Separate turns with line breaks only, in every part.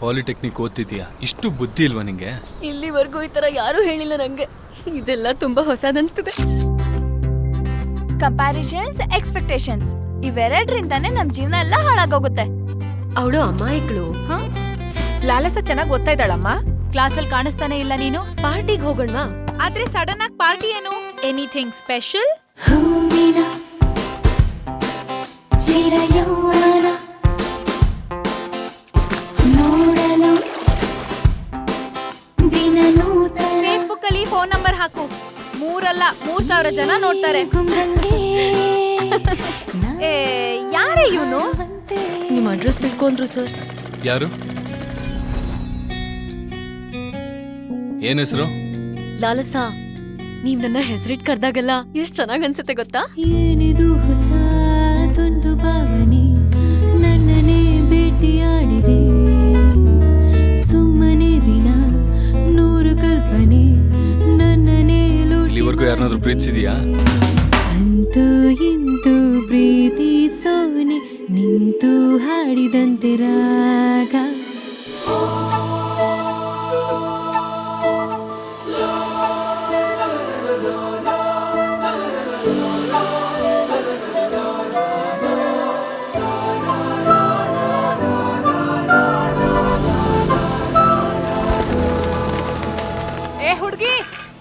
Polytechnic ಓದ್ತಿದ್ಯಾ? ಇಷ್ಟು ಬುದ್ಧಿ ಇಲ್ವಾ ನಿಂಗೆ?
ಇಲ್ಲಿವರೆಗೂ ಈ ತರ ಯಾರು ಹೇಳಿಲ್ಲ ನಂಗೆ. ಇದೆಲ್ಲ ತುಂಬಾ ಹೊಸದನ್ಸ್ತಿದೆ.
ಕಂಪ್ಯಾರಿಸನ್ಸ್, ಎಕ್ಸ್ಪೆಕ್ಟೇಷನ್ಸ್ ಇವೆರಡರಿಂದಾನೇ ನಮ್ ಜೀವನ ಎಲ್ಲ ಹಾಳಾಗೋಗುತ್ತೆ.
ಅವಳು ಅಮಾಯಕಳು.
ಲಾಲಸ ಚೆನ್ನಾಗಿ ಓದ್ತಾ ಇದ್ದಾಳಮ್ಮ.
ಕ್ಲಾಸಲ್ಲಿ ಕಾಣಿಸ್ತಾನೆ ಇಲ್ಲ ನೀನು.
ಪಾರ್ಟಿಗೆ ಹೋಗೋಣವಾ?
ಆದ್ರೆ ಸಡನ್ ಆಗಿ ಪಾರ್ಟಿ ಏನು? Anything special?
ಹೂವಿನ ಶಿರಯೌವನ ನೋಡಲು ದಿನ ನೂತನ.
ಫೇಸ್ಬುಕ್ ಅಲ್ಲಿ ಫೋನ್ ನಂಬರ್ ಹಾಕು. 3,000 ಜನ ನೋಡ್ತಾರೆ. ಯಾರೇ ಇವನು?
ನಿಮ್ ಅಡ್ರೆಸ್ ತಿಳ್ಕೊಂಡ್ರು ಸರ್.
ಯಾರು? ಏನ್ ಹೆಸರು?
ಲಾಲಸಾ, ನೀವ್ ನನ್ನ ಹೆಸರಿಟ್ ಕರ್ದಾಗಲ್ಲ ಎಷ್ಟ್ ಚೆನ್ನಾಗ್ ಅನ್ಸುತ್ತೆ ಗೊತ್ತಾ?
ಏನಿದು ಹೊಸ ತುಂಡು ಭಾವನೆ ನನ್ನನೇ ಭೇಟಿಯಾಡಿದೆ. ಸುಮ್ಮನೆ ದಿನ ನೂರು ಕಲ್ಪನೆ ನನ್ನನೇ
ಇಲ್ಲಿವರೆಗೂ ಯಾರನ್ನಾದ್ರೂ ಪ್ರೀತಿಸಿದ್ಯಾ?
ಅಂತೂ ಇಂತೂ ಪ್ರೀತಿ ಸೋನೆ ನಿಂತು ಹಾಡಿದಂತೆ ರಾಗ.
ಹುಡುಗಿ,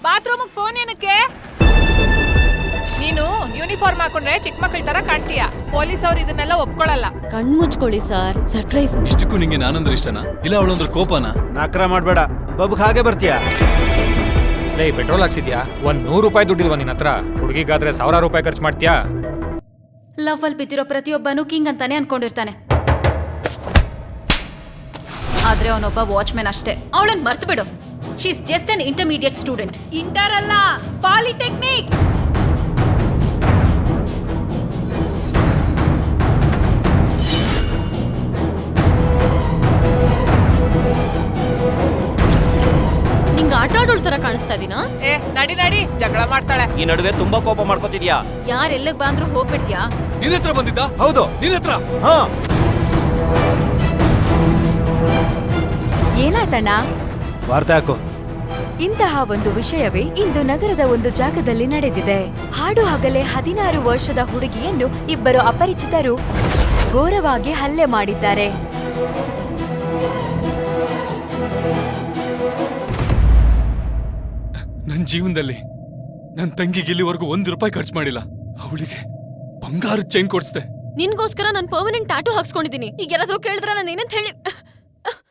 ಬಾತ್ರೂಮಿಗೆ ಫೋನ್ ಏನಕ್ಕೆ?
ನೀನು ಯೂನಿಫಾರ್ಮ್ ಹಾಕೊಂಡ್ರೆ ಚಿಕ್ಕ ಮಕ್ಕಳ ತರ ಕಾಣ್ತೀಯ. ಪೊಲೀಸ್ ಅವ್ರು ಇದನ್ನೆಲ್ಲ ಒಪ್ಕೊಳಲ್ಲ.
ಕಣ್ ಮುಚ್ಕೊಳ್ಳಿ ಸರ್, ಸರ್ಪ್ರೈಸ್.
ಇಷ್ಟಕ್ಕೂ ನಿಂಗೆ ನಾನಂದ್ರೆ ಇಷ್ಟನಾ ಇಲ್ಲ ಅವಳಂದ್ರೆ ಕೋಪನಾ?
ನಕ್ರ ಮಾಡ್ಬೇಡ, ಬಬ್ಗೆ ಹಾಗೆ ಬರ್ತೀಯ.
ಲೇ, ಪೆಟ್ರೋಲ್ ಹಾಕ್ಸಿದ್ಯಾ? 100 ರೂಪಾಯಿ ದುಡ್ಡಿಲ್ವಾ ನಿನ್ನ ಹತ್ರ? ಹುಡುಗಿಗಾದ್ರೆ 1000 ರೂಪಾಯಿ ಖರ್ಚು ಮಾಡ್ತೀಯಾ?
ಲವ್ ಅಲ್ಲಿ ಬಿದ್ದಿರೋ ಪ್ರತಿಯೊಬ್ಬನು ಕಿಂಗ್ ಅಂತಾನೆ ಅನ್ಕೊಂಡಿರ್ತಾನೆ. ಆದ್ರೆ ಅವನೊಬ್ಬ ವಾಚ್ಮ್ಯಾನ್ ಅಷ್ಟೇ. ಅವಳನ್ನ ಮರ್ತು ಬಿಡು. She is just an intermediate student. Inter ಅಲ್ಲ, ಪಾಲಿಟೆಕ್ನಿಕ್.
ನಿಂಗೆ ಆಟ ಆಡೋಳ್ ತರ ಕಾಣಿಸ್ತಾ ಇದೀನಾ?
ನಡಿ ನಡಿ, ಜಗಳ ಮಾಡ್ತಾಳೆ.
ಈ ನಡುವೆ ತುಂಬಾ ಕೋಪ ಮಾಡ್ಕೋತಿದ್ಯಾ.
ಯಾರೆಲ್ಲಗ್ ಬಂದ್ರು ಹೋಗ್ಬಿಡ್ತೀಯಾ?
ನಿನ್ನ ಹತ್ರ ಬಂದಿದ್ದ?
ಹೌದು,
ನಿನ್ನ ಹತ್ರ.
ಹಾ.
ಏನಾಯ್ತಣ್ಣ?
ವಾರ್ತೆ ಹಾಕು.
ಇಂತಹ ಒಂದು ವಿಷಯವೇ ಇಂದು ನಗರದ ಒಂದು ಜಾಗದಲ್ಲಿ ನಡೆದಿದೆ. ಹಾಡು ಹಗಲೇ 16 ವರ್ಷದ ಹುಡುಗಿಯನ್ನು ಇಬ್ಬರು ಅಪರಿಚಿತರು ಘೋರವಾಗಿ ಹಲ್ಲೆ ಮಾಡಿದ್ದಾರೆ.
ನನ್ನ ಜೀವನದಲ್ಲಿ ನನ್ನ ತಂಗಿಗೆ ಇಲ್ಲಿವರೆಗೂ 1 ರೂಪಾಯಿ ಖರ್ಚು ಮಾಡಿಲ್ಲ. ಅವಳಿಗೆ ಬಂಗಾರ ಚೈನ್ ಕೊಡ್ಸ್ದೆ.
ನಿನ್ಗೋಸ್ಕರ ನಾನು ಪರ್ಮನೆಂಟ್ ಟ್ಯಾಟೂ ಹಾಕ್ಸ್ಕೊಂಡಿದೀನಿ. ಈಗ ಯಾರಾದ್ರೂ ಕೇಳಿದ್ರೆ ನಾನು ಏನಂತ ಹೇಳಿ